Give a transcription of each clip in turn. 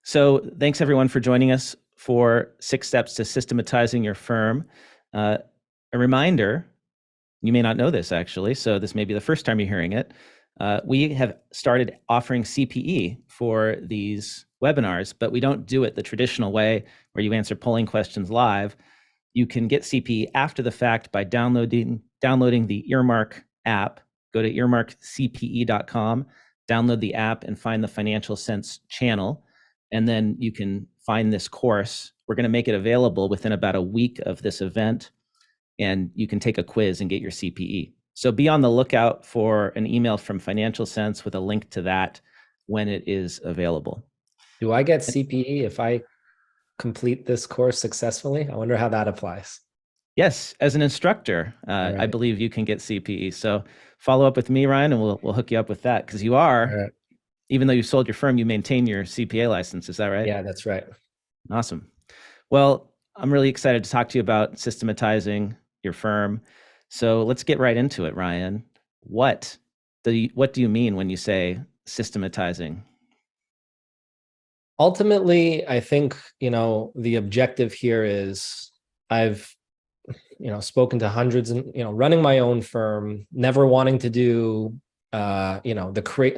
So thanks everyone for joining us for 6 Steps to Systematizing Your Firm. A reminder, you may not know this actually, so this may be the first time you're hearing it. We have started offering CPE for these webinars, but we don't do it the traditional way where you answer polling questions live. You can get CPE after the fact by downloading the Earmark app. Go to earmarkcpe.com, download the app, and find the Financial Sense channel. And then you can find this course. We're going to make it available within about a week of this event, and you can take a quiz and get your CPE. So be on the lookout for an email from Financial Sense with a link to that when it is available. Do I get CPE if I complete this course successfully? I wonder how that applies. Yes, as an instructor, Right. I believe you can get CPE. So follow up with me, Ryan, and we'll hook you up with that, because you are, Right. even though you sold your firm, you maintain your CPA license. Is that right? Yeah, that's right. Awesome. Well, I'm really excited to talk to you about systematizing your firm. So let's get right into it, Ryan. What do you mean when you say systematizing? Ultimately, I think, the objective here is I've, spoken to hundreds and, running my own firm, never wanting to do, the create.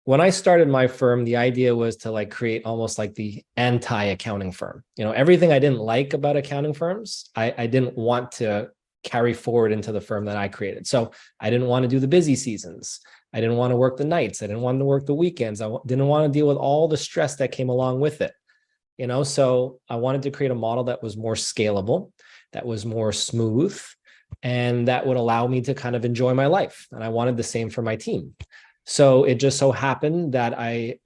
When I started my firm, the idea was to create almost like the anti-accounting firm. Everything I didn't like about accounting firms, I didn't want to carry forward into the firm that I created. So I didn't want to do the busy seasons. I didn't want to work the nights. I didn't want to work the weekends. I didn't want to deal with all the stress that came along with it. So I wanted to create a model that was more scalable, that was more smooth, and that would allow me to kind of enjoy my life. And I wanted the same for my team. So it just so happened that I,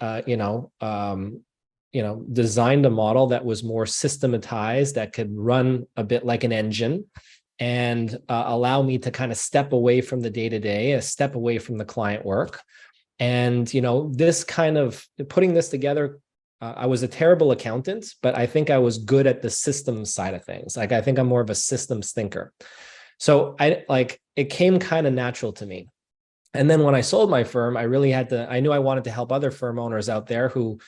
designed a model that was more systematized, that could run a bit like an engine, and allow me to kind of step away from the day-to-day, a step away from the client work. And, this kind of putting this together, I was a terrible accountant, but I think I was good at the systems side of things. I think I'm more of a systems thinker. So it came kind of natural to me. And then when I sold my firm, I knew I wanted to help other firm owners out there who,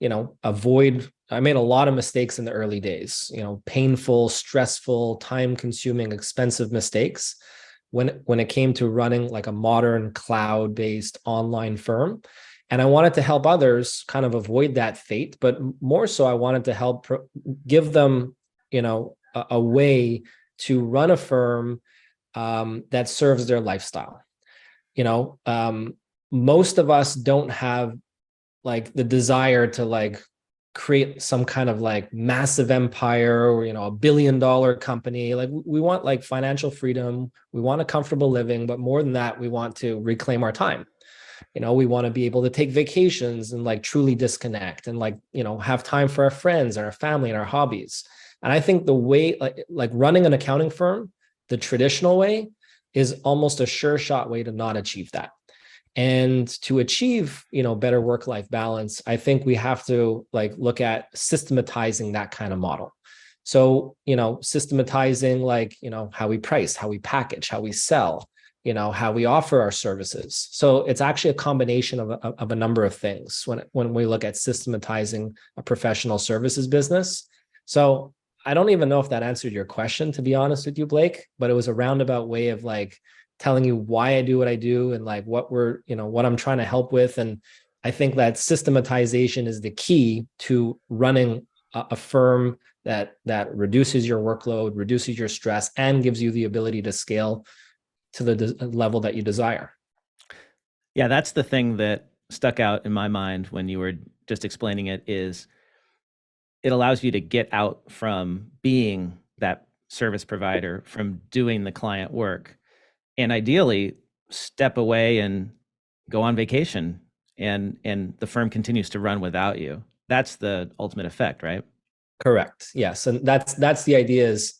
I made a lot of mistakes in the early days, painful, stressful, time consuming, expensive mistakes when it came to running like a modern cloud-based online firm. And I wanted to help others kind of avoid that fate, but more so I wanted to help give them, a way to run a firm that serves their lifestyle. Most of us don't have the desire to create some kind of massive empire or $1 billion company. We want financial freedom, we want a comfortable living, but more than that, we want to reclaim our time. We want to be able to take vacations and truly disconnect and have time for our friends and our family and our hobbies. And I think the way running an accounting firm the traditional way is almost a sure shot way to not achieve that. And to achieve, better work-life balance, I think we have to look at systematizing that kind of model. So, systematizing how we price, how we package, how we sell, how we offer our services. So it's actually a combination of a number of things when we look at systematizing a professional services business. So I don't even know if that answered your question, to be honest with you, Blake, but it was a roundabout way of telling you why I do what I do and what I'm trying to help with. And I think that systematization is the key to running a firm that reduces your workload, reduces your stress, and gives you the ability to scale to the level that you desire. Yeah, that's the thing that stuck out in my mind when you were just explaining it, is it allows you to get out from being that service provider, from doing the client work, and ideally step away and go on vacation, and the firm continues to run without you. That's the ultimate effect, right? Correct. Yes. And that's the idea is,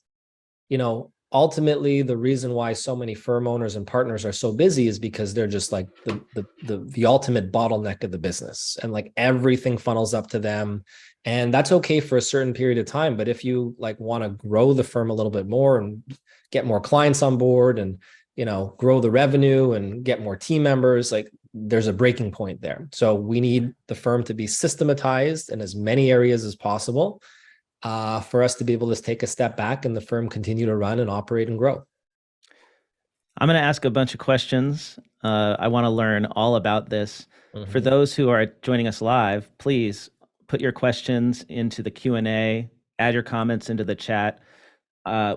ultimately the reason why so many firm owners and partners are so busy is because they're just the ultimate bottleneck of the business, and everything funnels up to them. And that's okay for a certain period of time. But if you want to grow the firm a little bit more and get more clients on board and, grow the revenue and get more team members, there's a breaking point there. So we need the firm to be systematized in as many areas as possible for us to be able to take a step back and the firm continue to run and operate and grow. I'm going to ask a bunch of questions. I want to learn all about this. For Mm-hmm. those who are joining us live, please put your questions into the Q&A, add your comments into the chat.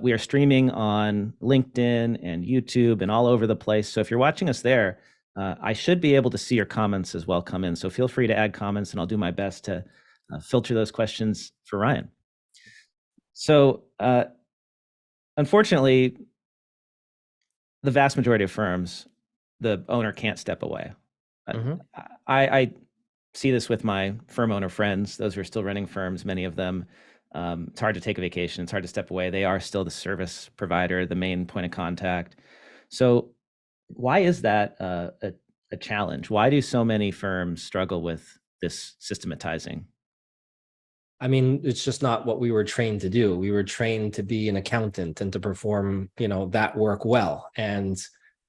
We are streaming on LinkedIn and YouTube and all over the place. So if you're watching us there, I should be able to see your comments as well come in. So feel free to add comments and I'll do my best to filter those questions for Ryan. So unfortunately, the vast majority of firms, the owner can't step away. Mm-hmm. I see this with my firm owner friends, those who are still running firms, many of them. It's hard to take a vacation. It's hard to step away. They are still the service provider, the main point of contact. So why is that a challenge? Why do so many firms struggle with this systematizing? I mean, it's just not what we were trained to do. We were trained to be an accountant and to perform, that work well. And,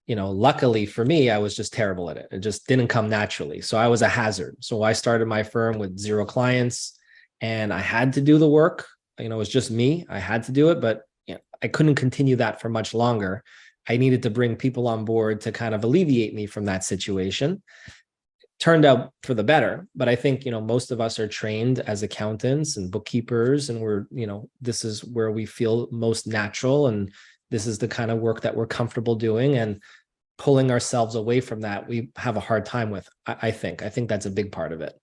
luckily for me, I was just terrible at it. It just didn't come naturally. So I was a hazard. So I started my firm with 0 clients and I had to do the work. It was just me. I had to do it, but I couldn't continue that for much longer. I needed to bring people on board to kind of alleviate me from that situation. Turned out for the better, but I think most of us are trained as accountants and bookkeepers, and this is where we feel most natural, and this is the kind of work that we're comfortable doing, and pulling ourselves away from that we have a hard time with. I think that's a big part of it.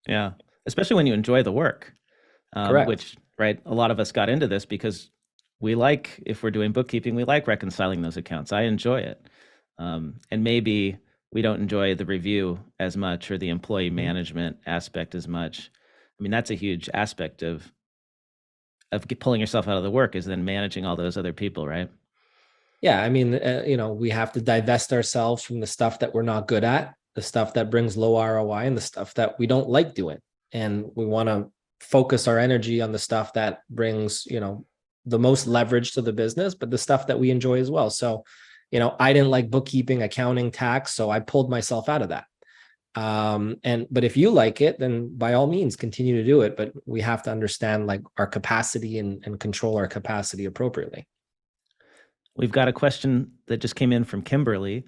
Yeah, especially when you enjoy the work. Correct. Which, right, a lot of us got into this because we like, if we're doing bookkeeping, we like reconciling those accounts. I enjoy it. And maybe we don't enjoy the review as much or the employee Mhm. management aspect as much. I mean, that's a huge aspect of pulling yourself out of the work is then managing all those other people, right? Yeah, I mean, we have to divest ourselves from the stuff that we're not good at, the stuff that brings low ROI, and the stuff that we don't like doing. And we want to focus our energy on the stuff that brings, the most leverage to the business, but the stuff that we enjoy as well. So, I didn't like bookkeeping, accounting, tax, so I pulled myself out of that. But if you like it, then by all means continue to do it. But we have to understand like our capacity and control our capacity appropriately. We've got a question that just came in from Kimberly.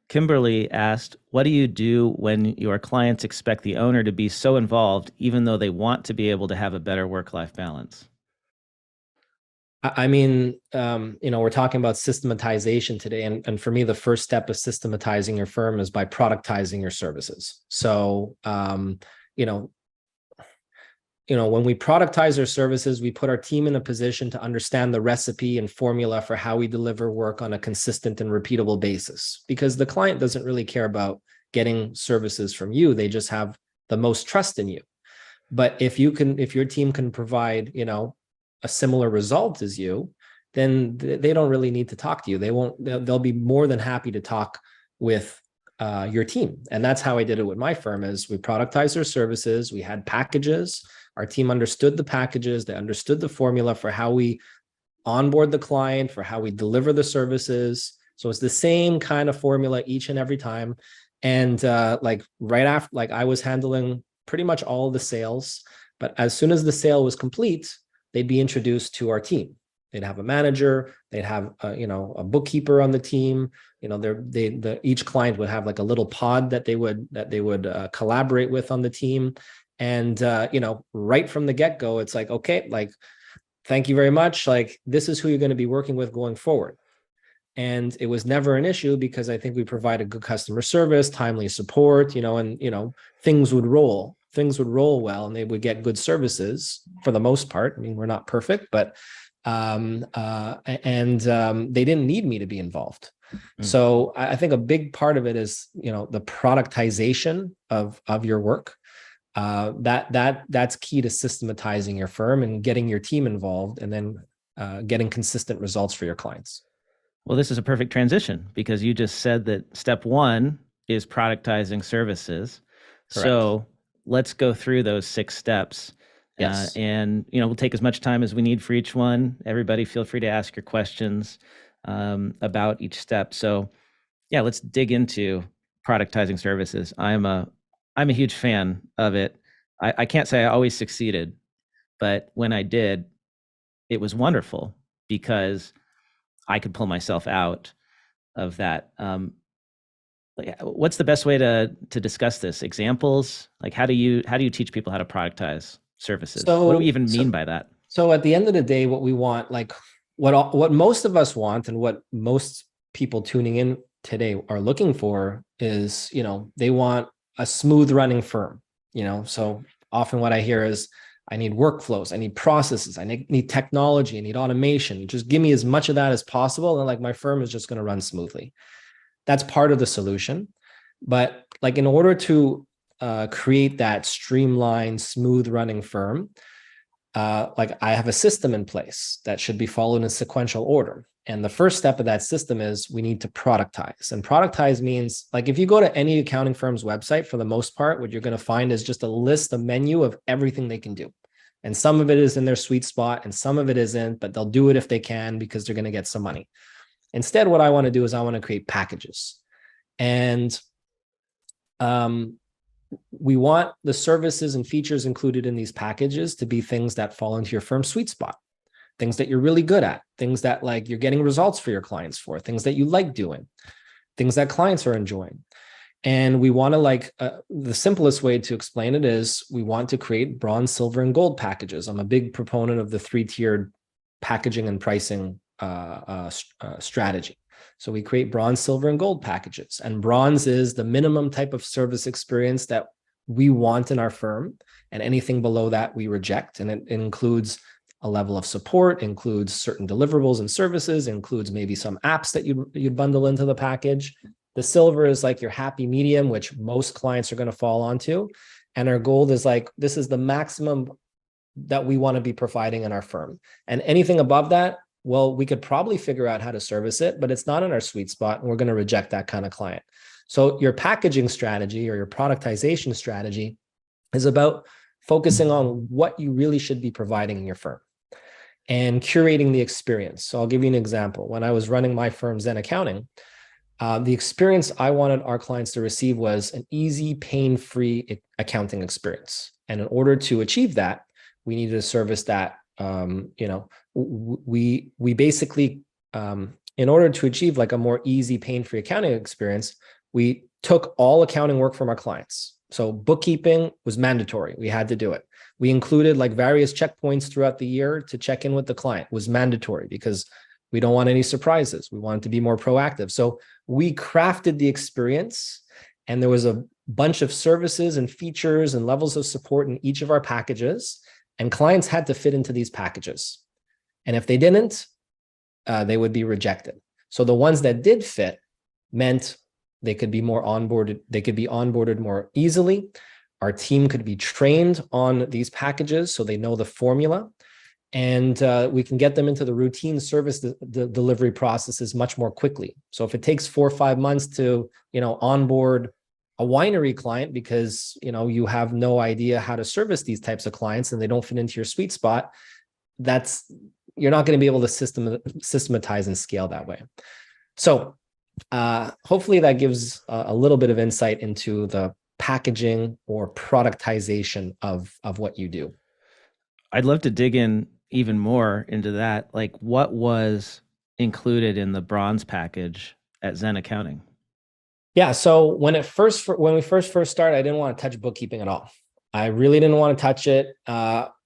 Kimberly asked, what do you do when your clients expect the owner to be so involved, even though they want to be able to have a better work-life balance? I mean, we're talking about systematization today, and for me, the first step of systematizing your firm is by productizing your services. So, you know, when we productize our services, we put our team in a position to understand the recipe and formula for how we deliver work on a consistent and repeatable basis. Because the client doesn't really care about getting services from you; they just have the most trust in you. But if your team can provide, a similar result as you, then they don't really need to talk to you. They'll be more than happy to talk with your team. And that's how I did it with my firm is we productized our services. We had packages. Our team understood the packages. They understood the formula for how we onboard the client, for how we deliver the services. So it's the same kind of formula each and every time. And like right after, like I was handling pretty much all of the sales, but as soon as the sale was complete, they'd be introduced to our team. They'd have a manager, they'd have a bookkeeper on the team. Each client would have like a little pod that they would collaborate with on the team. And right from the get go, it's like, okay, like thank you very much. Like, this is who you're going to be working with going forward. And it was never an issue because I think we provided good customer service, timely support, and, things would roll. Things would roll well and they would get good services for the most part. I mean, we're not perfect, but, they didn't need me to be involved. Mm. So I think a big part of it is, the productization of your work that's key to systematizing your firm and getting your team involved and then getting consistent results for your clients. Well, this is a perfect transition because you just said that step one is productizing services. Correct. So let's go through those 6 steps. Yes. And we'll take as much time as we need for each one. Everybody, feel free to ask your questions about each step. So, yeah, let's dig into productizing services. I'm a huge fan of it. I can't say I always succeeded, but when I did, it was wonderful because I could pull myself out of that. What's the best way to discuss this? Examples? Like how do you teach people how to productize services? What do we So, even so mean by that? So at the end of the day, what we want, like what most of us want, and what most people tuning in today are looking for is, they want a smooth running firm. So often what I hear is, I need workflows, I need processes, I need technology, I need automation. Just give me as much of that as possible, and like my firm is just going to run smoothly. That's part of the solution, but like in order to create that streamlined, smooth running firm, like I have a system in place that should be followed in sequential order. And the first step of that system is we need to productize. And productize means, like, if you go to any accounting firm's website, for the most part, what you're going to find is just a list, a menu of everything they can do. And some of it is in their sweet spot and some of it isn't, but they'll do it if they can because they're going to get some money. Instead, what I want to do is I want to create packages. And um, we want the services and features included in these packages to be things that fall into your firm's sweet spot, things that you're really good at, things that like you're getting results for your clients for, things that you like doing, things that clients are enjoying. And we want to the simplest way to explain it is we want to create bronze, silver, and gold packages. I'm a big proponent of the 3-tiered packaging and pricing strategy. So we create bronze, silver, and gold packages. And bronze is the minimum type of service experience that we want in our firm. And anything below that, we reject. And it includes a level of support, includes certain deliverables and services, includes maybe some apps that you'd bundle into the package. The silver is like your happy medium, which most clients are going to fall onto. And our gold is like, this is the maximum that we want to be providing in our firm. And anything above that, well, we could probably figure out how to service it, but it's not in our sweet spot, and we're going to reject that kind of client. So your packaging strategy or your productization strategy is about focusing on what you really should be providing in your firm and curating the experience. So I'll give you an example. When I was running my firm, Zen Accounting, the experience I wanted our clients to receive was an easy, pain-free accounting experience. And in order to achieve that, we needed a service that, we basically, in order to achieve like a more easy, pain-free accounting experience, we took all accounting work from our clients. So bookkeeping was mandatory. We had to do it. We included like various checkpoints throughout the year to check in with the client, was mandatory because we don't want any surprises. We want it to be more proactive. So we crafted the experience, and there was a bunch of services and features and levels of support in each of our packages, and clients had to fit into these packages. And if they didn't, they would be rejected. So the ones that did fit meant they could be more onboarded. They could be onboarded more easily. Our team could be trained on these packages so they know the formula. And we can get them into the routine service delivery processes much more quickly. So if it takes 4 or 5 months to, onboard a winery client because, you have no idea how to service these types of clients and they don't fit into your sweet spot, you're not going to be able to systematize and scale that way. So hopefully that gives a little bit of insight into the packaging or productization of what you do. I'd love to dig in even more into that. Like, what was included in the bronze package at Zen Accounting? Yeah. So when we first started, I didn't want to touch bookkeeping at all. I really didn't want to touch it.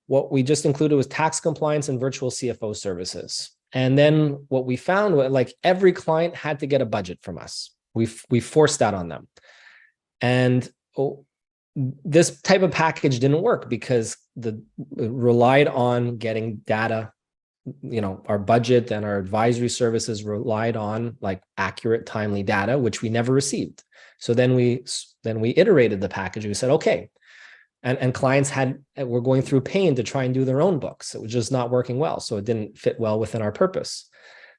What we just included was tax compliance and virtual CFO services. And then what we found was like every client had to get a budget from us. We forced that on them. And this type of package didn't work because it relied on getting data. Our budget and our advisory services relied on like accurate, timely data, which we never received. So then we iterated the package. We said, okay. And clients were going through pain to try and do their own books. It was just not working well. So it didn't fit well within our purpose.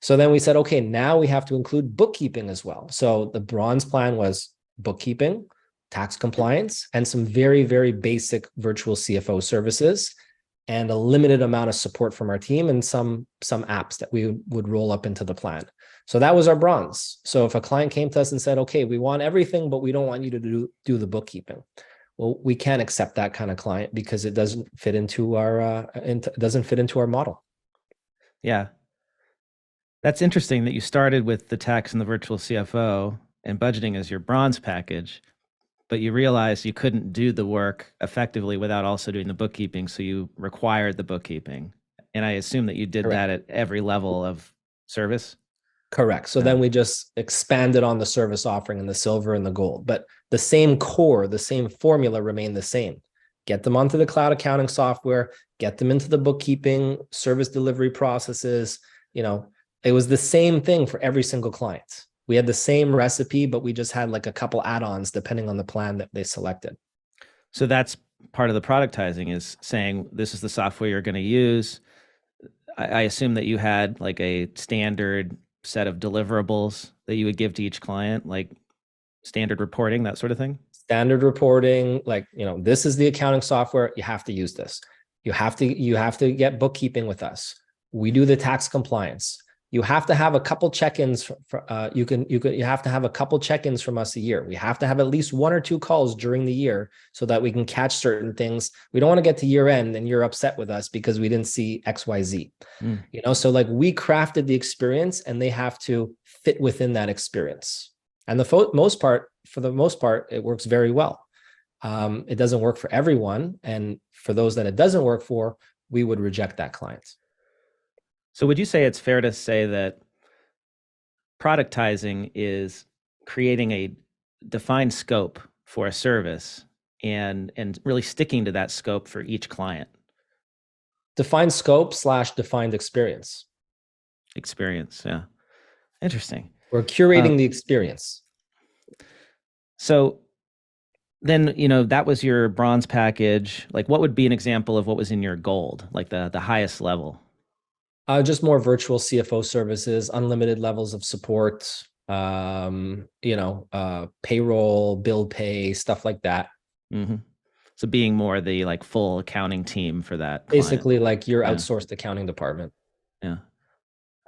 So then we said, okay, now we have to include bookkeeping as well. So the bronze plan was bookkeeping, tax compliance, and some very, very basic virtual CFO services. and a limited amount of support from our team and some apps that we would roll up into the plan. So that was our bronze. So if a client came to us and said, okay, we want everything, but we don't want you to do the bookkeeping. Well, we can't accept that kind of client because it doesn't fit into our doesn't fit into our model. Yeah. That's interesting that you started with the tax and the virtual CFO and budgeting as your bronze package, but you realized you couldn't do the work effectively without also doing the bookkeeping. So you required the bookkeeping. And I assume that you did Correct. that at every level of service. Correct. So Yeah. then we just expanded on the service offering in the silver and the gold, but the same core, the same formula remained the same. Get them onto the cloud accounting software, get them into the bookkeeping, service delivery processes. You know, it was the same thing for every single client. We had the same recipe, but we just had like a couple add-ons depending on the plan that they selected. So that's part of the productizing, is saying this is the software you're going to use. I assume that you had like a standard set of deliverables that you would give to each client, like standard reporting, that sort of thing. Standard reporting, like, this is the accounting software, you have to use this. You have to get bookkeeping with us. We do the tax compliance. You have to have a couple check-ins you have to have a couple check-ins from us a year. We have to have at least one or two calls during the year so that we can catch certain things. We don't want to get to year end and you're upset with us because we didn't see XYZ. Mm. So like we crafted the experience and they have to fit within that experience. And for the most part, it works very well. It doesn't work for everyone. And for those that it doesn't work for, we would reject that client. So would you say it's fair to say that productizing is creating a defined scope for a service and really sticking to that scope for each client? Defined scope / defined experience. Experience. Yeah. Interesting. We're curating the experience. So then, that was your bronze package. Like, what would be an example of what was in your gold, like the highest level? Just more virtual CFO services, unlimited levels of support, payroll, bill pay, stuff like that. Mm-hmm. So being more the like full accounting team for that client. Basically, like your Yeah. outsourced accounting department. Yeah.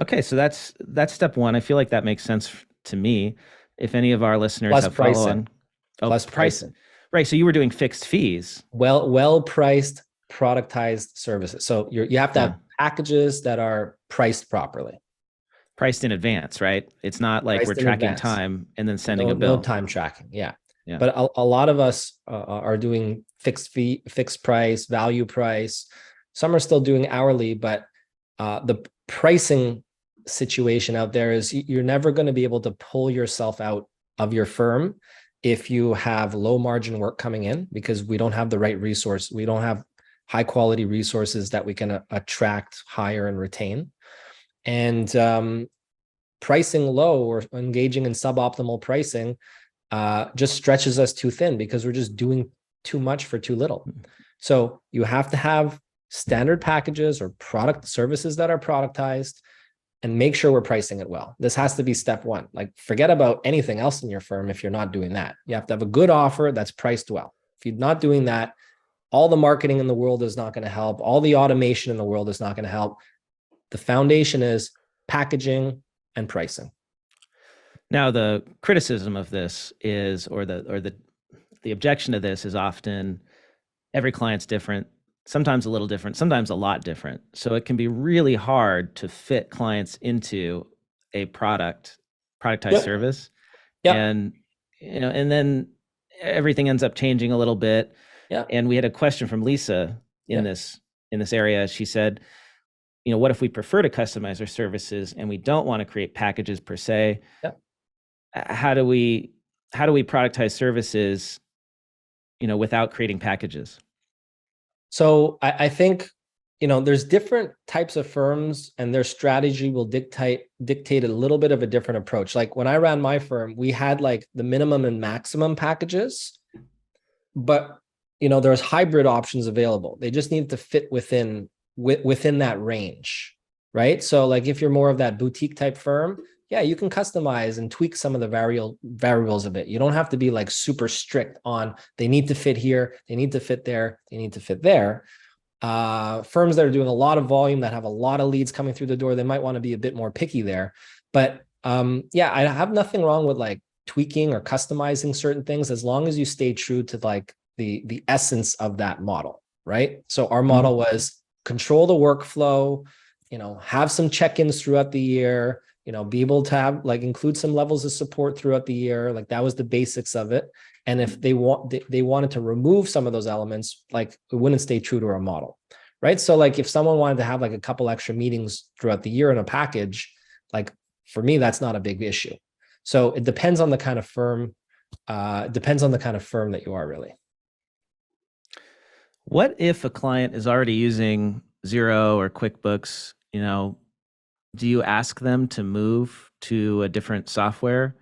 Okay. So that's step one. I feel like that makes sense to me. If any of our listeners Plus have follow pricing. on, oh, Plus price, pricing. right. So you were doing fixed fees. Well priced, productized services. So you have to Yeah. have packages that are priced properly, Priced in advance, right? It's not like we're priced in tracking advance. time and then sending a No bill. time tracking. Yeah. Yeah. But a lot of us are doing fixed fee, fixed price, value price. Some are still doing hourly, but the pricing situation out there is you're never going to be able to pull yourself out of your firm if you have low margin work coming in, because we don't have the right resource. We don't have high quality resources that we can attract, hire, and retain. And pricing low or engaging in suboptimal pricing just stretches us too thin because we're just doing too much for too little. So you have to have standard packages or product services that are productized and make sure we're pricing it well. This has to be step one. Like, forget about anything else in your firm if you're not doing that. You have to have a good offer that's priced well. If you're not doing that, all the marketing in the world is not going to help. All the automation in the world is not going to help. The foundation is packaging and pricing. Now, the criticism of this is, or the objection to this is often every client's different, sometimes a little different, sometimes a lot different. So it can be really hard to fit clients into a productized Yep. service. Yep. And, and then everything ends up changing a little bit. Yep. And we had a question from Lisa in Yep. this area. She said, what if we prefer to customize our services and we don't want to create packages per se? Yep. How do we productize services, without creating packages? So I think there's different types of firms and their strategy will dictate a little bit of a different approach. Like when I ran my firm, we had like the minimum and maximum packages, but there's hybrid options available. They just need to fit within that range, right? So like if you're more of that boutique type firm, yeah, you can customize and tweak some of the variables a bit. You don't have to be like super strict on they need to fit here, they need to fit there, they need to fit there. Firms that are doing a lot of volume, that have a lot of leads coming through the door, they might want to be a bit more picky there. But yeah, I have nothing wrong with like tweaking or customizing certain things as long as you stay true to like the essence of that model, right? So our Mhm. model was control the workflow, have some check-ins throughout the year, be able to have like include some levels of support throughout the year. Like that was the basics of it. And if they wanted to remove some of those elements, like it wouldn't stay true to our model, right? So like if someone wanted to have like a couple extra meetings throughout the year in a package, like for me, that's not a big issue. So it depends on the kind of firm. Depends on the kind of firm that you are really. What if a client is already using Xero or QuickBooks? Do you ask them to move to a different software?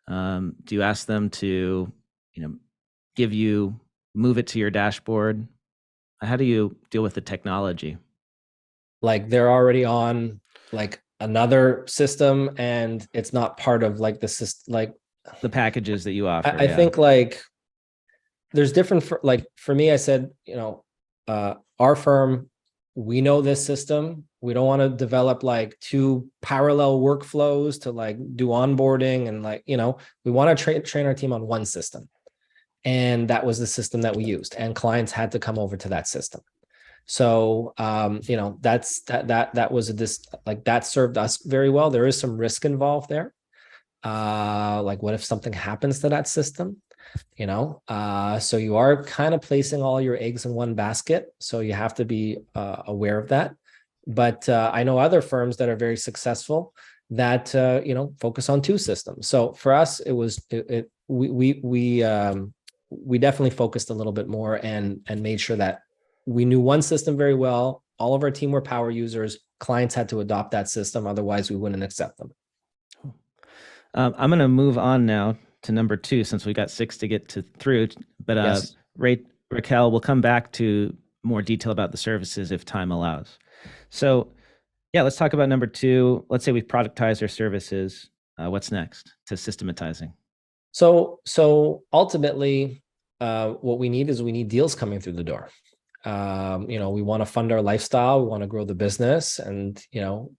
Do you ask them to, you know, give you move it to your dashboard? How do you deal with the technology, Like they're already on like another system and it's not part of like the system. Like the packages that you offer? I Yeah. think like there's different for like for me, I said, our firm, we know this system. We don't want to develop like two parallel workflows to like do onboarding and like, we want to train our team on one system. And that was the system that we used. And clients had to come over to that system. So that was this like that served us very well. There is some risk involved there. Like what if something happens to that system? So you are kind of placing all your eggs in one basket, so you have to be aware of that. But I know other firms that are very successful that focus on two systems. So for us it was we definitely focused a little bit more and made sure that we knew one system very well. All of our team were power users. Clients had to adopt that system, otherwise we wouldn't accept them. I'm going to move on now to number 2 since we got 6 to get to through. But Yes. Raquel, we'll come back to more detail about the services if time allows. So, yeah, let's talk about number 2. Let's say we've productized our services. What's next to systematizing? So ultimately, what we need is we need deals coming through the door. We want to fund our lifestyle, we want to grow the business, and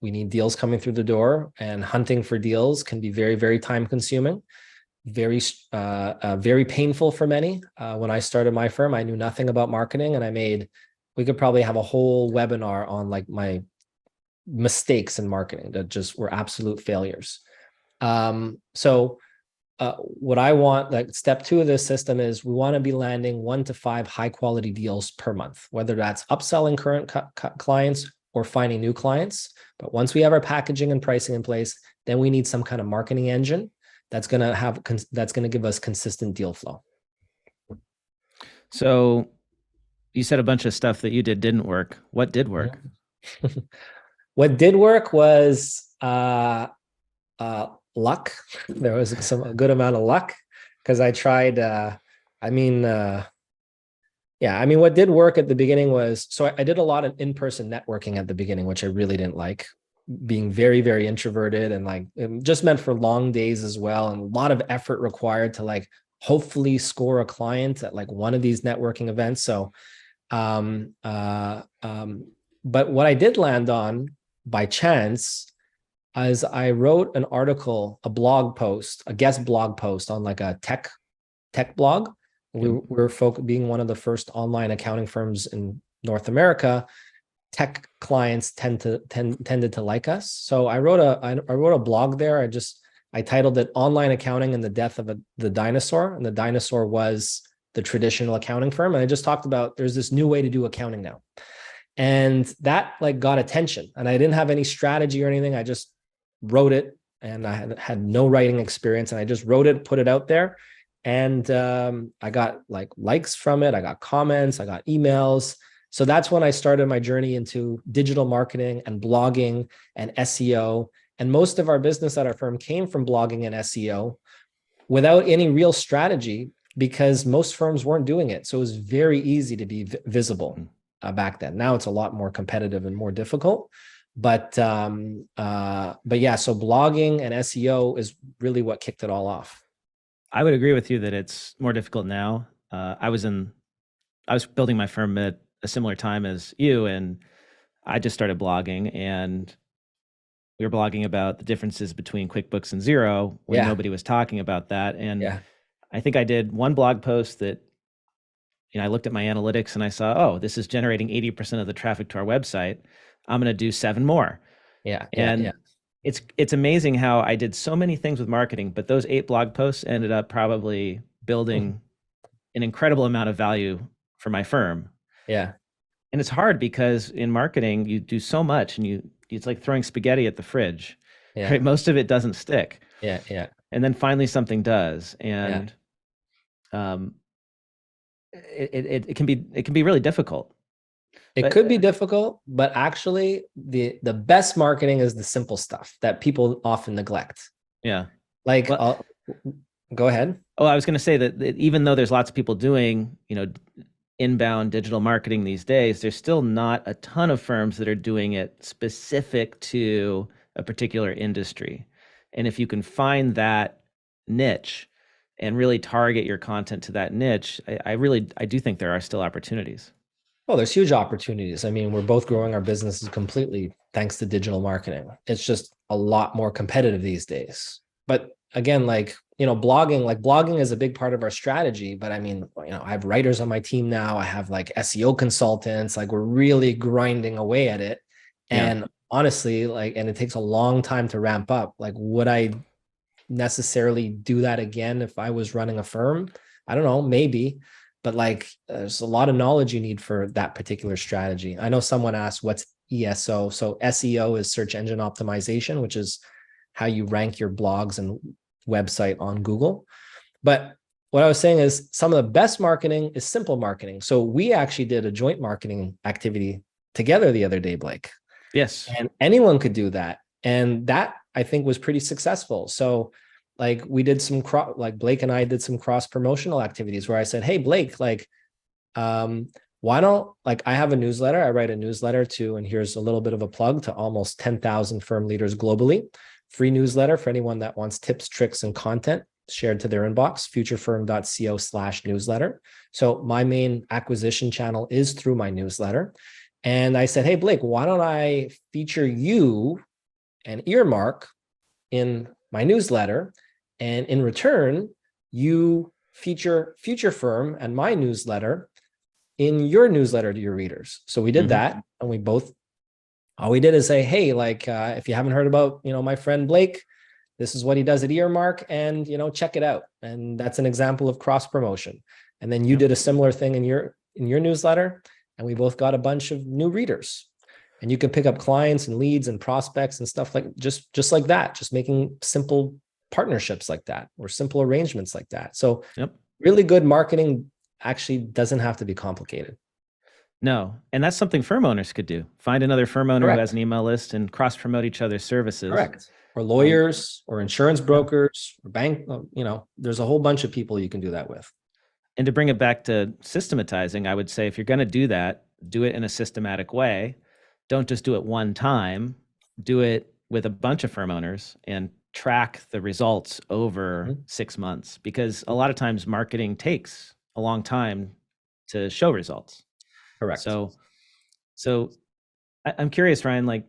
we need deals coming through the door. And hunting for deals can be very, very time consuming, very painful for many. When I started my firm, I knew nothing about marketing, and we could probably have a whole webinar on like my mistakes in marketing that just were absolute failures. So what I want, like step 2 of this system is we want to be landing 1 to 5 high quality deals per month, whether that's upselling current clients or finding new clients. But once we have our packaging and pricing in place, then we need some kind of marketing engine that's going to give us consistent deal flow. So, you said a bunch of stuff that you didn't work. What did work? What did work was luck. There was a good amount of luck because I tried. I mean, yeah, I mean, what did work at the beginning was so I did a lot of in-person networking at the beginning, which I really didn't like. Being very, very introverted and like it just meant for long days as well, and a lot of effort required to like hopefully score a client at like one of these networking events. So, um, uh, um, but what I did land on by chance is I wrote an article, a blog post, a guest blog post on like a tech blog. We Okay. were being one of the first online accounting firms in North America. Tech clients tended to like us. So I wrote a blog there. I titled it "Online Accounting and the Death of the Dinosaur," and the dinosaur was the traditional accounting firm. And I just talked about there's this new way to do accounting now, and that like got attention. And I didn't have any strategy or anything. I just wrote it, and I had no writing experience, and I just wrote it, put it out there, and I got like likes from it. I got comments. I got emails. So that's when I started my journey into digital marketing and blogging and SEO. And most of our business at our firm came from blogging and SEO without any real strategy because most firms weren't doing it. So it was very easy to be visible back then. Now it's a lot more competitive and more difficult. But yeah, so blogging and SEO is really what kicked it all off. I would agree with you that it's more difficult now. I was building my firm at a similar time as you, and I just started blogging, and we were blogging about the differences between QuickBooks and Xero when Yeah. nobody was talking about that. And Yeah. I think I did one blog post that, I looked at my analytics and I saw, oh, this is generating 80% of the traffic to our website. I'm going to do 7 more. Yeah. Yeah. Yeah. And it's amazing how I did so many things with marketing, but those 8 blog posts ended up probably building an incredible amount of value for my firm. Yeah. And it's hard because in marketing, you do so much, and it's like throwing spaghetti at the fridge, Yeah. right? Most of it doesn't stick. Yeah. Yeah. And then finally something does. Yeah. And um, it can be really difficult. It But could be difficult, but actually the best marketing is the simple stuff that people often neglect. yeah. Like, Well, go ahead. oh, I was going to say that even though there's lots of people doing, inbound digital marketing these days, there's still not a ton of firms that are doing it specific to a particular industry. And if you can find that niche and really target your content to that niche, I do think there are still opportunities. Well, there's huge opportunities. I mean, we're both growing our businesses completely thanks to digital marketing. It's just a lot more competitive these days. But again, blogging is a big part of our strategy. But I mean, I have writers on my team now. I have like SEO consultants. Like we're really grinding away at it. Yeah. And honestly, and it takes a long time to ramp up. Like, would I necessarily do that again if I was running a firm? I don't know, maybe, but there's a lot of knowledge you need for that particular strategy. I know someone asked what's ESO. So SEO is search engine optimization, which is how you rank your blogs and website on Google. But what I was saying is some of the best marketing is simple marketing. So we actually did a joint marketing activity together the other day, Blake, Yes. and anyone could do that. And that I think was pretty successful. So we did Blake and I did some cross promotional activities where I said, hey, Blake, um, why don't I have a newsletter. I write a newsletter to, and here's a little bit of a plug to almost 10,000 firm leaders globally. Free newsletter for anyone that wants tips, tricks, and content shared to their inbox, futurefirm.co/newsletter. So my main acquisition channel is through my newsletter. And I said, hey, Blake, why don't I feature you and earmark in my newsletter? And in return, you feature Future Firm and my newsletter in your newsletter to your readers. So we did that. And all we did is say, hey, if you haven't heard about, my friend Blake, this is what he does at Earmark, and, check it out. And that's an example of cross promotion. And then you Yep. did a similar thing in your newsletter, and we both got a bunch of new readers. And you can pick up clients and leads and prospects and stuff just like that, just making simple partnerships like that or simple arrangements like that. So Yep. really good marketing actually doesn't have to be complicated. No. And that's something firm owners could do. Find another firm owner who has Correct. an email list and cross promote each other's services. Correct. Or Um, lawyers or insurance yeah. brokers or bank, there's a whole bunch of people you can do that with. And to bring it back to systematizing, I would say if you're going to do that, do it in a systematic way. Don't just do it one time. Do it with a bunch of firm owners and track the results over Mhm. 6 months, because a lot of times marketing takes a long time to show results. Correct. So I'm curious, Ryan,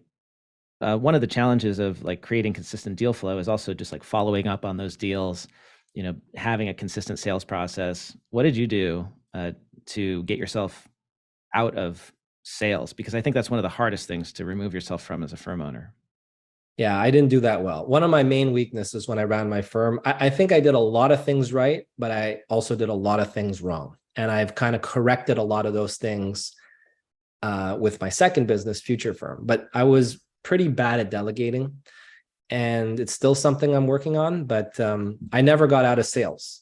one of the challenges of creating consistent deal flow is also just following up on those deals, having a consistent sales process. What did you do to get yourself out of sales? Because I think that's one of the hardest things to remove yourself from as a firm owner. Yeah, I didn't do that well. One of my main weaknesses when I ran my firm, I think I did a lot of things right, but I also did a lot of things wrong. And I've kind of corrected a lot of those things with my second business, Future Firm. But I was pretty bad at delegating, and it's still something I'm working on, but I never got out of sales.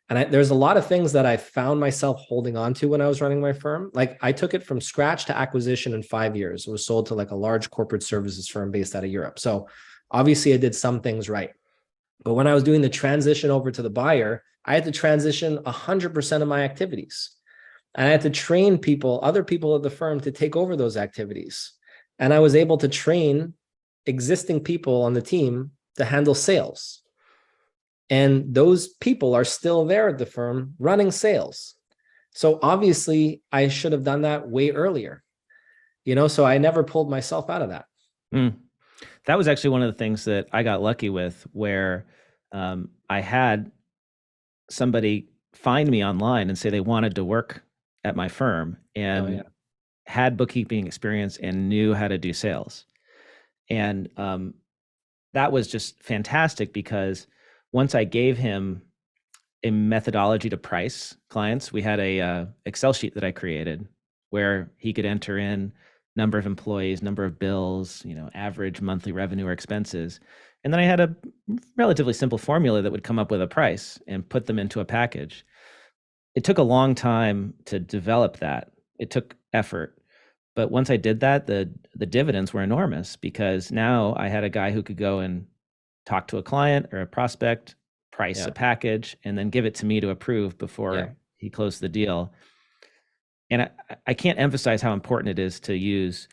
And there's a lot of things that I found myself holding on to when I was running my firm. Like I took it from scratch to acquisition in 5 years. It was sold to a large corporate services firm based out of Europe. So obviously I did some things right. But when I was doing the transition over to the buyer, I had to transition 100% of my activities. And I had to train other people at the firm to take over those activities. And I was able to train existing people on the team to handle sales. And those people are still there at the firm running sales. So obviously I should have done that way earlier, so I never pulled myself out of that. Mm. That was actually one of the things that I got lucky with, where I had somebody find me online and say they wanted to work at my firm Oh and yeah. had bookkeeping experience and knew how to do sales. And that was just fantastic because once I gave him a methodology to price clients, we had a Excel sheet that I created where he could enter in number of employees, number of bills, average monthly revenue or expenses. And then I had a relatively simple formula that would come up with a price and put them into a package. It took a long time to develop that. It took effort. But once I did that, the dividends were enormous because now I had a guy who could go and talk to a client or a prospect, price a Yeah. package, and then give it to me to approve Yeah. before he closed the deal. And I can't emphasize how important it is to use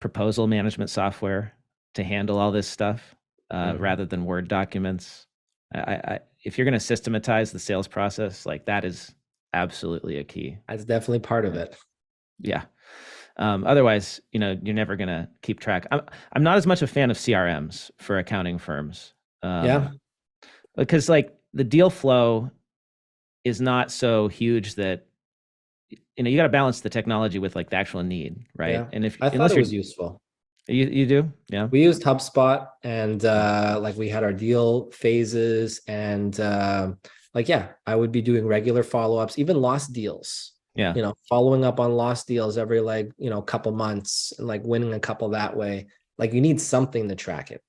proposal management software to handle all this stuff Mhm. rather than Word documents. If you're going to systematize the sales process, like that is absolutely a key. That's definitely part of Yeah. it. Yeah. Otherwise, you're never going to keep track. I'm not as much a fan of CRMs for accounting firms Yeah. because like the deal flow is not so huge that you got to balance the technology with like the actual need, right? Yeah. And if I thought unless it you're was useful. you do, yeah. We used HubSpot, and Mm. like we had our deal phases, and like yeah, I would be doing regular follow-ups, even lost deals. Yeah, Following up on lost deals every like couple months, and like winning a couple that way. Like you need something to track it.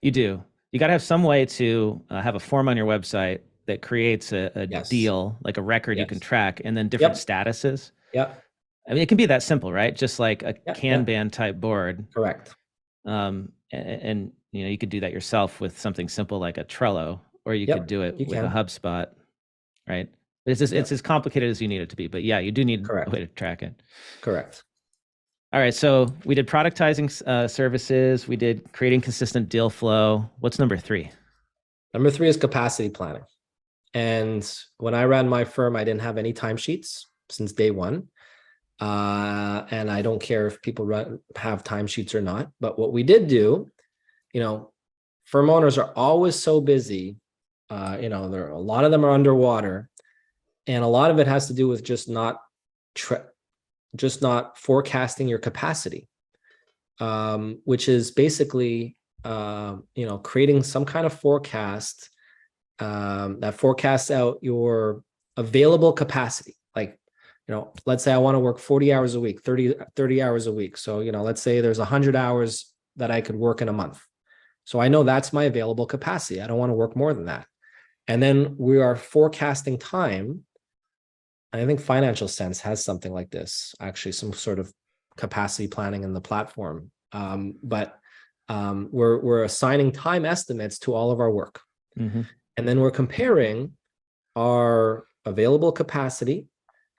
you do. You got to have some way to have a form on your website that creates a Yes. deal, like a record you can Yes. track, and then different Yep. statuses. Yep. I mean, it can be that simple, right? Just like a Yep. Yep. Kanban type board. Correct. And you could do that yourself with something simple like a Trello, or you could Yep. do it You with a can. HubSpot, right? It's Yep. as complicated as you need it to be, but yeah, you do need a Correct. way to track it. Correct. All right, so we did productizing services. We did creating consistent deal flow. What's number three? Number three is capacity planning. And when I ran my firm, I didn't have any timesheets since day one. And I don't care if people have timesheets or not. But what we did do, you know, firm owners are always so busy. There a lot of them are underwater, and a lot of it has to do with just not forecasting your capacity, which is basically creating some kind of forecast that forecasts out your available capacity. Like, let's say I want to work 40 hours a week, 30 hours a week. So, let's say there's 100 hours that I could work in a month. So I know that's my available capacity. I don't want to work more than that. And then we are forecasting time. I think Financial Sense has something like this, actually, some sort of capacity planning in the platform. But we're assigning time estimates to all of our work. Mm-hmm. And then we're comparing our available capacity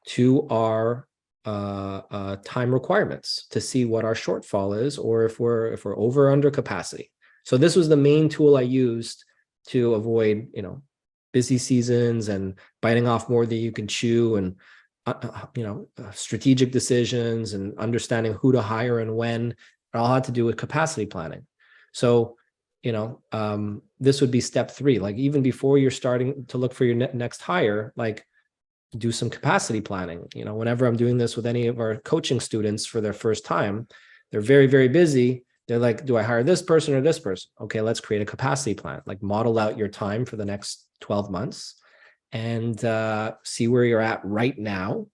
to our time requirements to see what our shortfall is, or if we're over or under capacity. So this was the main tool I used to avoid busy seasons and biting off more than you can chew, and strategic decisions and understanding who to hire and when. It all had to do with capacity planning. So this would be step three. Like even before you're starting to look for your next hire, like do some capacity planning. Whenever I'm doing this with any of our coaching students for their first time, they're very, very busy. They're like, do I hire this person or this person? Okay, let's create a capacity plan. Like model out your time for the next 12 months and see where you're at right now.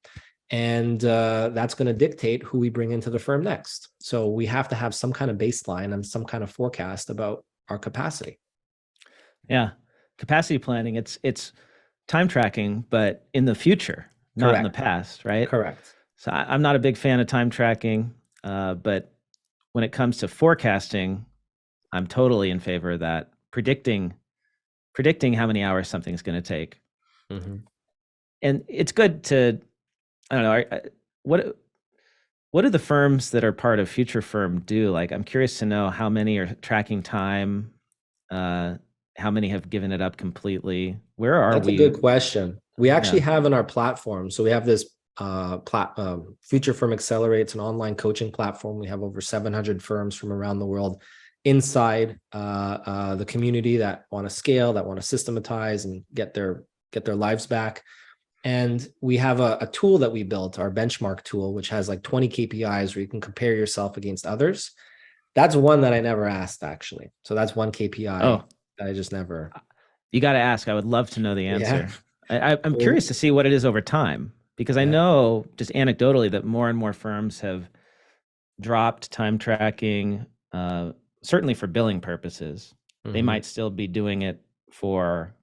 And that's going to dictate who we bring into the firm next. So we have to have some kind of baseline and some kind of forecast about our capacity. Yeah, capacity planning. It's time tracking, but in the future, not in the Correct. past, right? Correct. So I'm not a big fan of time tracking, but when it comes to forecasting, I'm totally in favor of that. Predicting how many hours something's going to take, Mm-hmm. and it's good to I don't know what what do the firms that are part of Future Firm do? Like, I'm curious to know how many are tracking time, uh, how many have given it up completely. Where are That's a we? good question. We actually Yeah. have in our platform. So we have this Future Firm Accelerate's an online coaching platform. We have over 700 firms from around the world inside the community that want to scale, that want to systematize and get their lives back. And we have a tool that we built, our benchmark tool, which has like 20 KPIs where you can compare yourself against others. That's one that I never asked, actually. So that's one KPI Oh, that I just never. you got to ask. I would love to know the Yeah. answer. I'm curious Well, to see what it is over time because I yeah. know just anecdotally that more and more firms have dropped time tracking, certainly for billing purposes. They Mm-hmm. might still be doing it for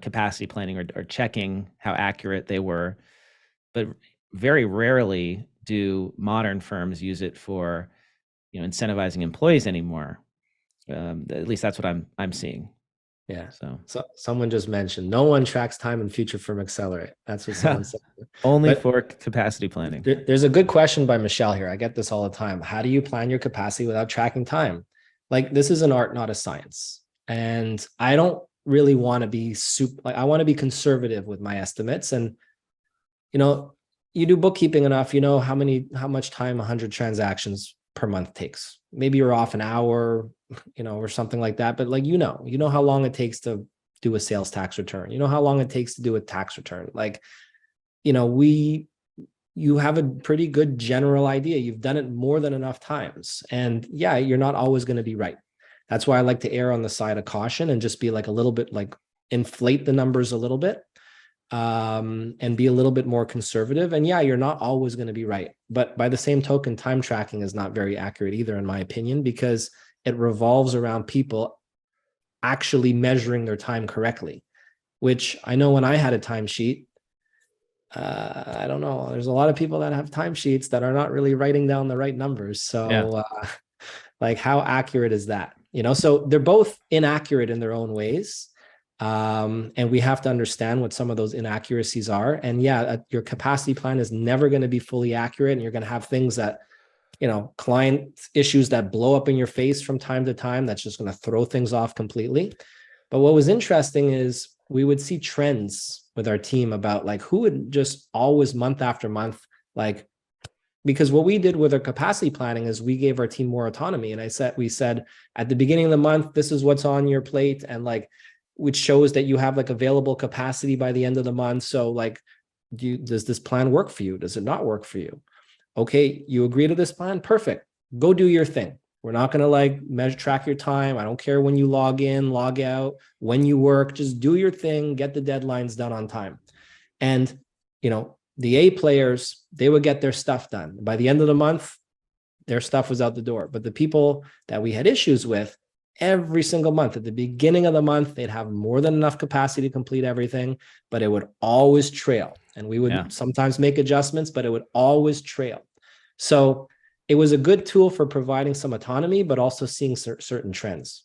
capacity planning or checking how accurate they were, but very rarely do modern firms use it for incentivizing employees anymore. At least that's what I'm seeing. Yeah. So So someone just mentioned no one tracks time in Future Firm Accelerate. That's what someone said. only But for capacity planning. there's a good question by Michelle here. I get this all the time. How do you plan your capacity without tracking time? Like, this is an art, not a science. And I don't really want to be super, like, I want to be conservative with my estimates. And, you know, you do bookkeeping enough, you know how much time 100 transactions per month takes. Maybe you're off an hour, or something like that. But like, you know how long it takes to do a sales tax return. You know how long it takes to do a tax return. Like, you know, we you have a pretty good general idea. You've done it more than enough times. And yeah, you're not always going to be right. That's why I like to err on the side of caution and just be like a little bit like inflate the numbers a little bit, and be a little bit more conservative. And yeah, you're not always going to be right. But by the same token, time tracking is not very accurate either, in my opinion, because it revolves around people actually measuring their time correctly, which I know when I had a timesheet, I don't know. There's a lot of people that have timesheets that are not really writing down the right numbers. Yeah. So, like, how accurate is that? So they're both inaccurate in their own ways. And we have to understand what some of those inaccuracies are. And yeah, your capacity plan is never going to be fully accurate. And you're going to have things that, client issues that blow up in your face from time to time. That's just going to throw things off completely. But what was interesting is we would see trends with our team about like who would just always month after month, like, because what we did with our capacity planning is we gave our team more autonomy. And we said at the beginning of the month, this is what's on your plate. And like, which shows that you have like available capacity by the end of the month. So like, does this plan work for you? Does it not work for you? Okay, you agree to this plan? Perfect. Go do your thing. We're not going to like track your time. I don't care when you log in, log out, when you work, just do your thing, get the deadlines done on time. And, the A players, they would get their stuff done. By the end of the month, their stuff was out the door. But the people that we had issues with, every single month at the beginning of the month, they'd have more than enough capacity to complete everything, but it would always trail. And we Yeah. would sometimes make adjustments, but it would always trail. So it was a good tool for providing some autonomy, but also seeing certain trends.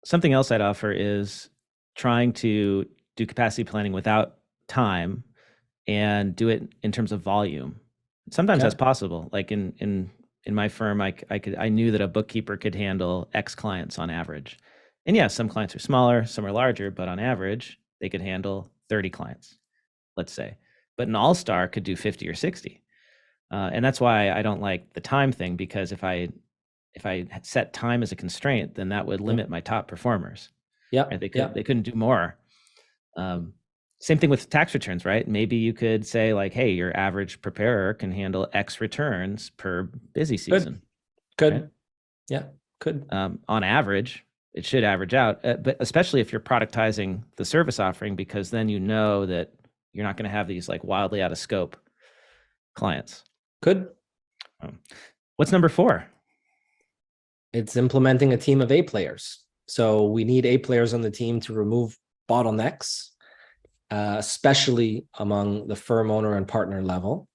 Something else I'd offer is trying to do capacity planning without time and do it in terms of volume. Sometimes that's Okay. possible. Like in my firm, I knew that a bookkeeper could handle X clients on average. And yeah, some clients are smaller, some are larger, but on average, they could handle 30 clients, let's say. But an all-star could do 50 or 60. And that's why I don't like the time thing, because if I had set time as a constraint, then that would Yeah. limit my top performers. Yeah. Right? Yeah. They couldn't do more. Um, Same thing with tax returns, right? Maybe you could say like, hey, your average preparer can handle X returns per busy Good. season, right? Good. Yeah. Could. On average, it should average out, but especially if you're productizing the service offering, because then you know that you're not going to have these like wildly out of scope clients. Could. Um, what's number 4? It's implementing a team of A players. So we need A players on the team to remove bottlenecks, especially among the firm owner and partner level,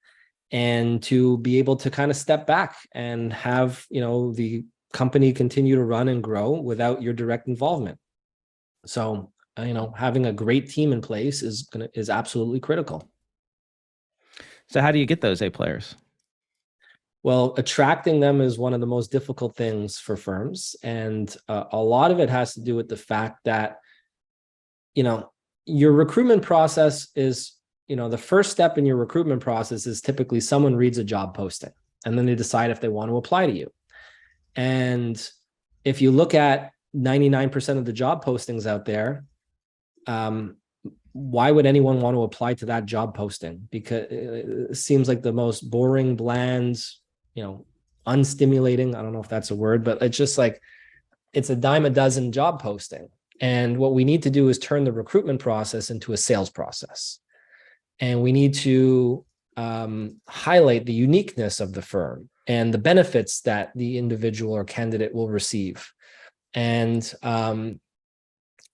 and to be able to kind of step back and have the company continue to run and grow without your direct involvement. So having a great team in place is absolutely critical. So how do you get those A players? Well, attracting them is one of the most difficult things for firms, and a lot of it has to do with the fact that your recruitment process is the first step in your recruitment process is typically someone reads a job posting and then they decide if they want to apply to you. And if you look at 99% of the job postings out there, why would anyone want to apply to that job posting? Because it seems like the most boring, bland, unstimulating. I don't know if that's a word, but it's just like it's a dime a dozen job posting. And what we need to do is turn the recruitment process into a sales process. And we need to highlight the uniqueness of the firm and the benefits that the individual or candidate will receive. And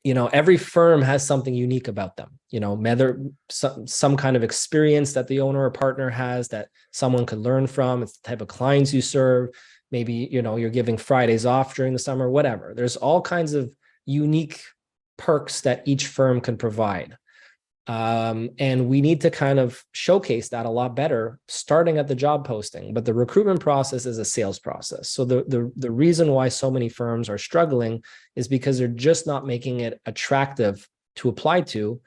every firm has something unique about them, whether some kind of experience that the owner or partner has that someone could learn from. It's the type of clients you serve. Maybe you're giving Fridays off during the summer, whatever. There's all kinds of unique perks that each firm can provide. And we need to kind of showcase that a lot better starting at the job posting. But the recruitment process is a sales process. So the reason why so many firms are struggling is because they're just not making it attractive to apply to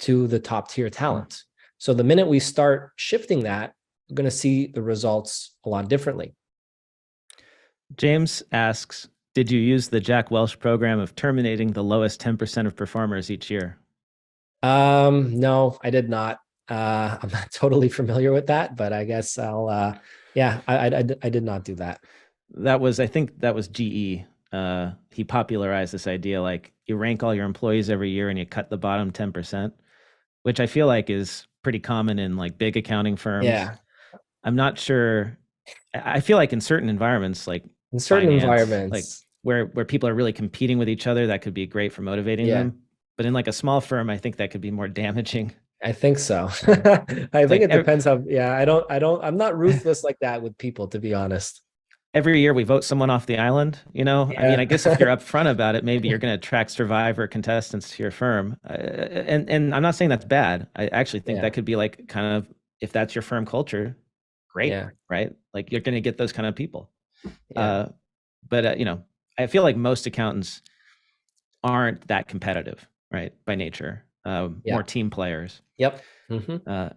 the top tier talent. So the minute we start shifting that, we're going to see the results a lot differently. James asks, did you use the Jack Welch program of terminating the lowest 10% of performers each year? No, I did not. I'm not totally familiar with that, but I guess I did not do that. I think that was GE. He popularized this idea, like you rank all your employees every year and you cut the bottom 10%, which I feel like is pretty common in like big accounting firms. Yeah. I'm not sure. I feel like in certain environments, like In certain finance, like environments, where people are really competing with each other, that could be great for motivating yeah, them. But in like a small firm, I think that could be more damaging. I think so. Uh, I think like it depends how, yeah, I'm not ruthless like that with people, to be honest. every year we vote someone off the island. I mean, Yeah. I guess if you're upfront about it, maybe you're going to attract survivor contestants to your firm. And I'm not saying that's bad. I actually think Yeah. that could be like kind of, if that's your firm culture, great, Yeah. right? Like you're going to get those kind of people. Yeah. Uh, but I feel like most accountants aren't that competitive, right? By nature, more Yeah. team players. Yep. Hmm. Uh,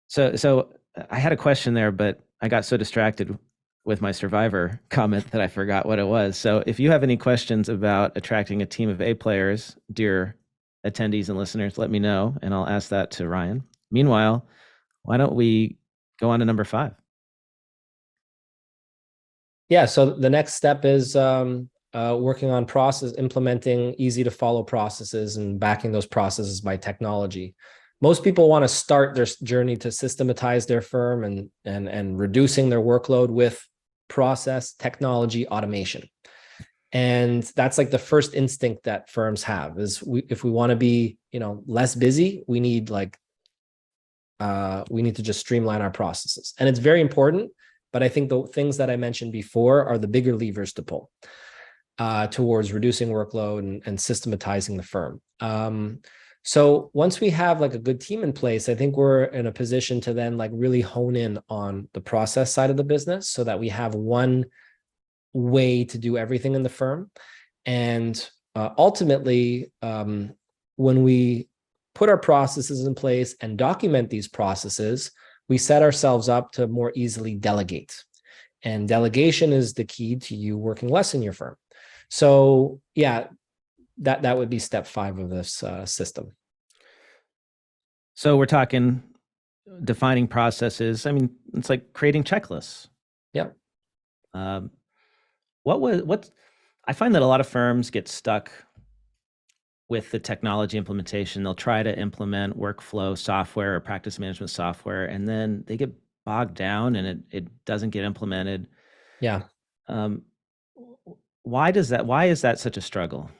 so I had a question there, but I got so distracted with my survivor comment that I forgot what it was. So if you have any questions about attracting a team of A players, dear attendees and listeners, let me know, and I'll ask that to Ryan. Meanwhile, why don't we go on to number 5? Yeah. So the next step is working on implementing easy to follow processes and backing those processes by technology. Most people want to start their journey to systematize their firm and reducing their workload with process, technology, automation. And that's like the first instinct that firms have is if we want to be, less busy, we need to just streamline our processes. And it's very important. But I think the things that I mentioned before are the bigger levers to pull towards reducing workload and systematizing the firm. So once we have like a good team in place, I think we're in a position to then like really hone in on the process side of the business so that we have one way to do everything in the firm. And ultimately, when we put our processes in place and document these processes, we set ourselves up to more easily delegate. And delegation is the key to you working less in your firm. So yeah, that would be step 5 of this system. So we're talking defining processes. I mean, it's like creating checklists. Yeah. Um, what I find that a lot of firms get stuck with the technology implementation. They'll try to implement workflow software or practice management software, and then they get bogged down and it doesn't get implemented. Yeah. Um, why is that such a struggle?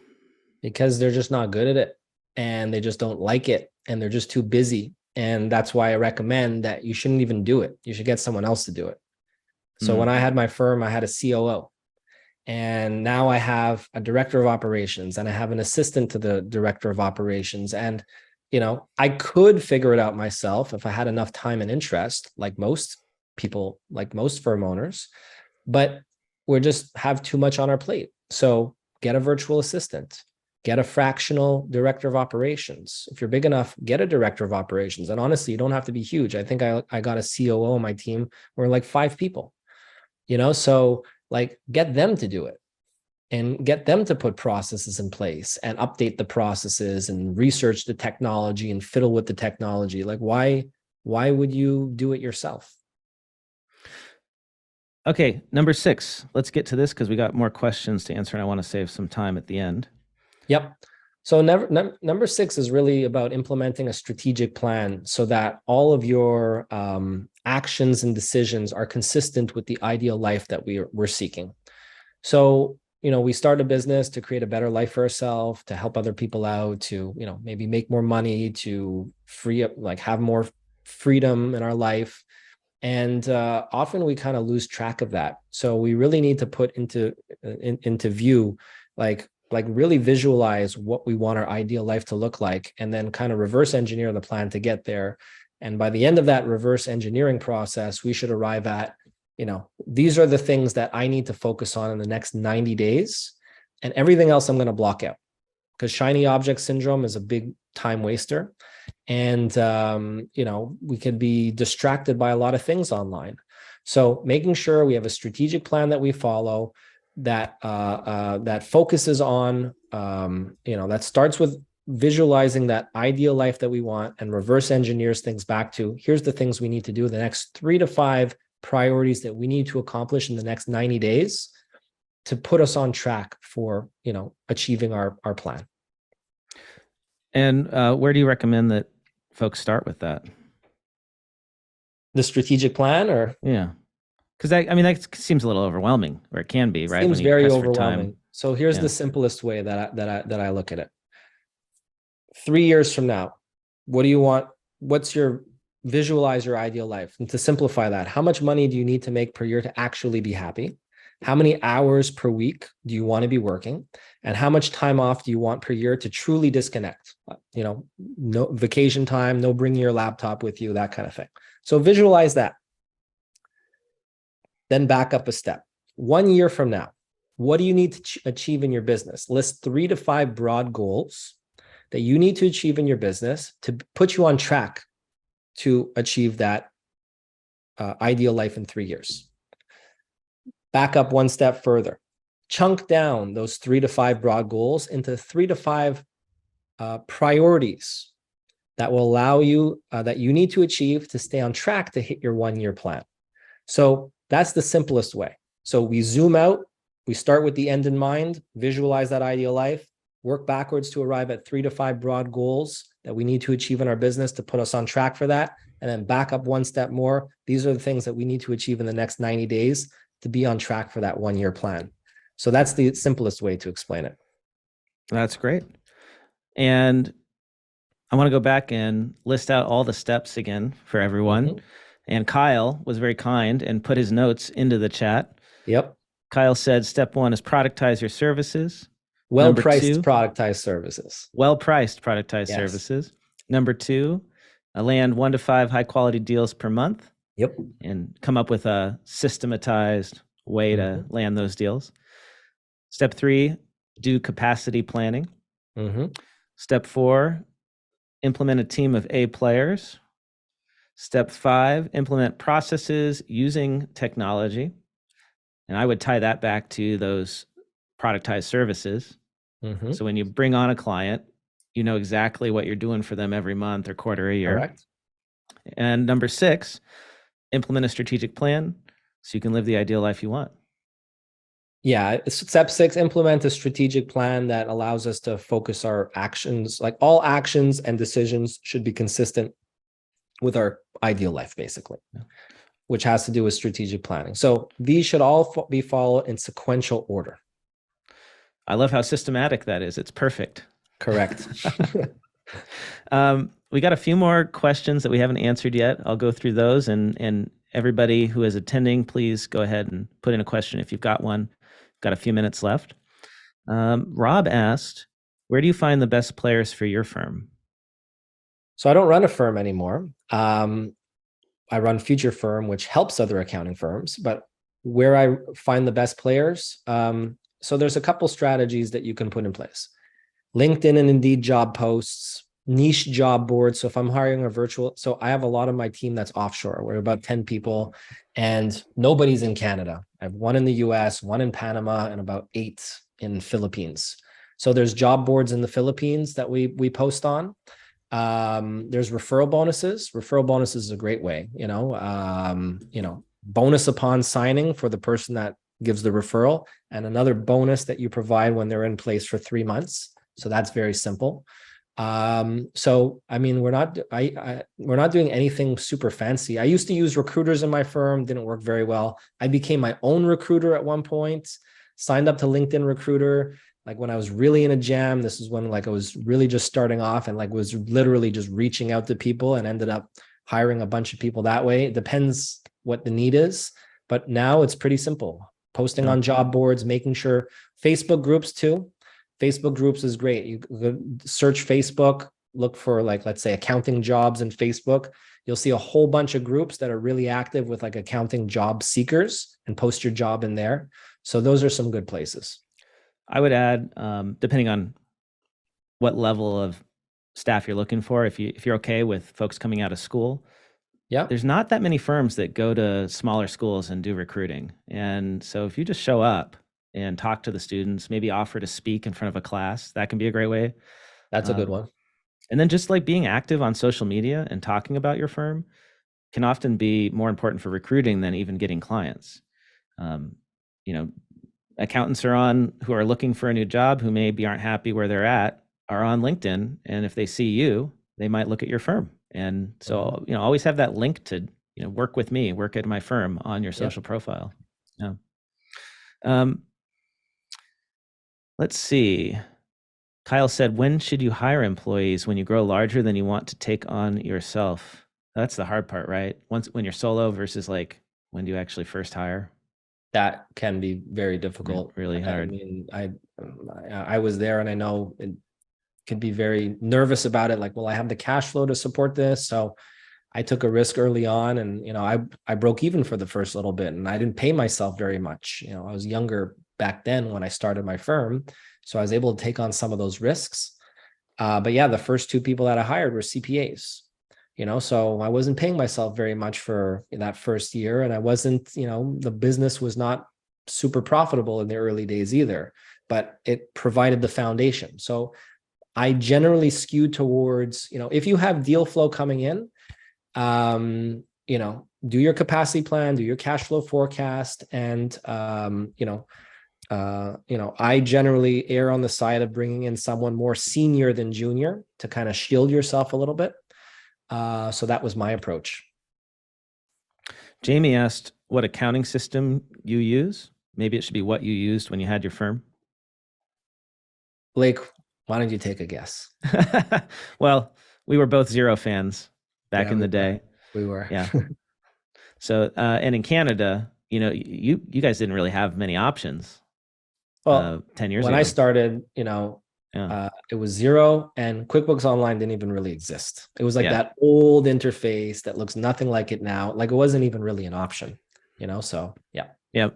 Because they're just not good at it and they just don't like it and they're just too busy. And that's why I recommend that you shouldn't even do it. You should get someone else to do it. So when Mm, I had my firm, I had a COO. And now I have a director of operations and I have an assistant to the director of operations. And, I could figure it out myself if I had enough time and interest, like most people, like most firm owners, but we just have too much on our plate. So get a virtual assistant, Get a fractional director of operations. If you're big enough, get a director of operations. And honestly, you don't have to be huge. I think I got a COO on my team. We're like 5 people, so like get them to do it and get them to put processes in place and update the processes and research the technology and fiddle with the technology. Like why would you do it yourself? Okay, number 6. Let's get to this because we got more questions to answer, and I want to save some time at the end. Yep. So number 6 is really about implementing a strategic plan so that all of your actions and decisions are consistent with the ideal life that we're seeking. So, we start a business to create a better life for ourselves, to help other people out, to, maybe make more money, to free up, like have more freedom in our life. And often we kind of lose track of that. So we really need to put into view, like really visualize what we want our ideal life to look like, and then kind of reverse engineer the plan to get there. And by the end of that reverse engineering process, we should arrive at, these are the things that I need to focus on in the next 90 days, and everything else I'm going to block out, because shiny object syndrome is a big time waster. And we could be distracted by a lot of things online. So making sure we have a strategic plan that we follow, that that focuses on that starts with visualizing that ideal life that we want, and reverse engineers things back to, here's the things we need to do, the next 3 to 5 priorities that we need to accomplish in the next 90 days to put us on track for achieving our plan. And where do you recommend that folks start with that? The strategic plan, or Yeah, because that seems a little overwhelming, or it can be, right? seems When you very press for overwhelming. time. So here's Yeah. the simplest way that I look at it. 3 years from now, what do you want? What's your visualize your ideal life? And to simplify that, how much money do you need to make per year to actually be happy? How many hours per week do you want to be working? And how much time off do you want per year to truly disconnect? No vacation time, no bringing your laptop with you, that kind of thing. So visualize that. Then back up a step. 1 year from now, what do you need to achieve in your business? List 3 to 5 broad goals that you need to achieve in your business to put you on track to achieve that ideal life in 3 years. Back up one step further. Chunk down those 3 to 5 broad goals into 3 to 5 priorities that will allow you, that you need to achieve to stay on track to hit your 1-year plan. So that's the simplest way. So we zoom out, we start with the end in mind, visualize that ideal life, work backwards to arrive at 3 to 5 broad goals that we need to achieve in our business to put us on track for that. And then back up one step more. These are the things that we need to achieve in the next 90 days to be on track for that 1-year plan. So that's the simplest way to explain it. That's great. And I want to go back and list out all the steps again for everyone. Mm-hmm. And Kyle was very kind and put his notes into the chat. Yep. Kyle said, step 1 is productize your services. Well-priced productized services. Well-priced productized services. Number 2, land 1 to 5 high-quality deals per month. Yep. And come up with a systematized way to land those deals. Step 3, do capacity planning. Step 4, implement a team of A players. Step 5, implement processes using technology. And I would tie that back to those productized services. So when you bring on a client, you know exactly what you're doing for them every month or quarter, a year. Correct. And number 6, implement a strategic plan so you can live the ideal life you want. Yeah, step 6, implement a strategic plan that allows us to focus our actions. Like all actions and decisions should be consistent with our ideal life, basically, which has to do with strategic planning. So these should all be followed in sequential order. I love how systematic that is. It's perfect. Correct. We got a few more questions that we haven't answered yet. I'll go through those, and everybody who is attending, please go ahead and put in a question if you've got one. Got a few minutes left. Rob asked, where do you find the best players for your firm? So I don't run a firm anymore. I run Future Firm, which helps other accounting firms, but where I find the best players, so there's a couple strategies that you can put in place. LinkedIn and Indeed job posts, niche job boards. So if I'm hiring a virtual, so I have a lot of my team that's offshore. We're about 10 people and nobody's in Canada. I have one in the US, one in Panama, and about 8 in Philippines. So there's job boards in the Philippines that we post on. There's referral bonuses. Referral bonuses is a great way, bonus upon signing for the person that gives the referral, and another bonus that you provide when they're in place for 3 months. So that's very simple. So I mean, we're not doing anything super fancy. I used to use recruiters in my firm, didn't work very well. I became my own recruiter at one point, signed up to LinkedIn Recruiter. Like when I was really in a jam, this is when like I was really just starting off and like was literally just reaching out to people and ended up hiring a bunch of people that way. It depends what the need is, but now it's pretty simple. Posting Yeah. on job boards, making sure Facebook groups too. Facebook groups is great. You search Facebook, look for like, let's say accounting jobs in Facebook. You'll see a whole bunch of groups that are really active with like accounting job seekers and post your job in there. So those are some good places. I would add, depending on what level of staff you're looking for, if you're okay with folks coming out of school, Yeah, there's not that many firms that go to smaller schools and do recruiting. And so if you just show up and talk to the students, maybe offer to speak in front of a class, that can be a great way. that's a good Um, one. and then just like being active on social media and talking about your firm can often be more important for recruiting than even getting clients. Um, you know, accountants who are looking for a new job, who maybe aren't happy where they're at, are on LinkedIn, and if they see you, they might look at your firm. And Mhm. so, always have that link to, work with me, work at my firm on your Yeah. social profile. Yeah. Um, let's see. Kyle said, when should you hire employees? When you grow larger than you want to take on yourself? That's the hard part, right? When you're solo versus like, when do you actually first hire? That can be very difficult. Really I hard. mean, I was there and I know it could be very nervous about it. Like, will I have the cash flow to support this? So I took a risk early on and, I broke even for the first little bit and I didn't pay myself very much. I was younger back then when I started my firm. So I was able to take on some of those risks. But yeah, the first two people that I hired were CPAs, so I wasn't paying myself very much for that first year. And I wasn't, the business was not super profitable in the early days either, but it provided the foundation. So I generally skew towards, if you have deal flow coming in, do your capacity plan, do your cash flow forecast, and I generally err on the side of bringing in someone more senior than junior to kind of shield yourself a little bit. So that was my approach. Jamie asked what accounting system you use. Maybe it should be what you used when you had your firm. Blake, why don't you take a guess? Well, we were both Zero fans back Yeah, in we the were. day. We were. Yeah. So, and in Canada, you guys didn't really have many options Well, 10 years when I ago. started, Yeah. it was Zero, and QuickBooks Online didn't even really exist. It was like Yeah. that old interface that looks nothing like it now. Like it wasn't even really an option, So yeah. Yeah.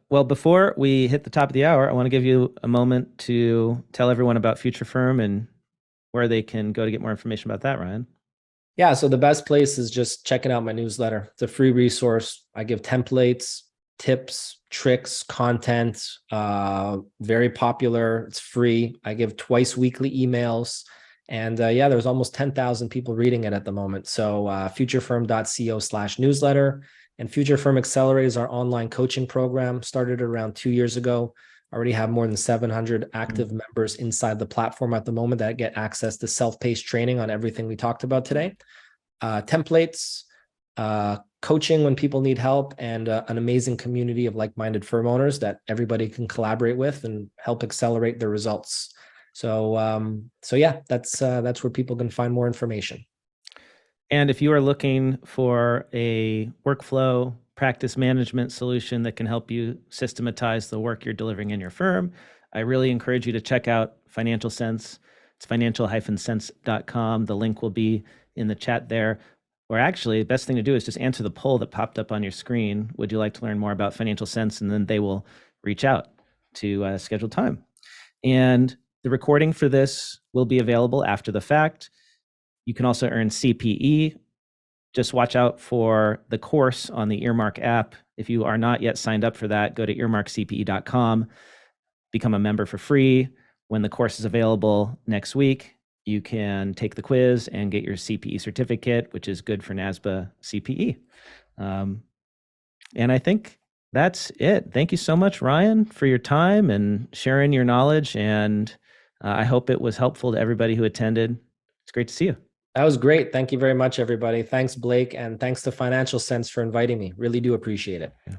Well, before we hit the top of the hour, I want to give you a moment to tell everyone about Future Firm and where they can go to get more information about that, Ryan. Yeah, so the best place is just checking out my newsletter. It's a free resource. I give templates, tips, tricks, content. Very popular. It's free. I give twice weekly emails. And yeah, there's almost 10,000 people reading it at the moment. So futurefirm.co/newsletter. And Future Firm Accelerate is our online coaching program. Started around 2 years ago. Already have more than 700 active members inside the platform at the moment that get access to self-paced training on everything we talked about today. Templates, coaching when people need help, and an amazing community of like-minded firm owners that everybody can collaborate with and help accelerate their results. So yeah, that's where people can find more information. And if you are looking for a workflow practice management solution that can help you systematize the work you're delivering in your firm, I really encourage you to check out Financial Sense. It's financial-sense.com. The link will be in the chat there. Or actually, the best thing to do is just answer the poll that popped up on your screen. Would you like to learn more about Financial Sense? And then they will reach out to schedule time. And The recording for this will be available after the fact. You can also earn CPE. Just watch out for the course on the Earmark app. If you are not yet signed up for that, go to earmarkcpe.com, become a member for free. When the course is available next week, you can take the quiz and get your CPE certificate, which is good for NASBA CPE. And I think that's it. Thank you so much, Ryan, for your time and sharing your knowledge. And I hope it was helpful to everybody who attended. It's great to see you. That was great. Thank you very much, everybody. Thanks, Blake, and thanks to Financial Sense for inviting me. Really do appreciate it. Yeah.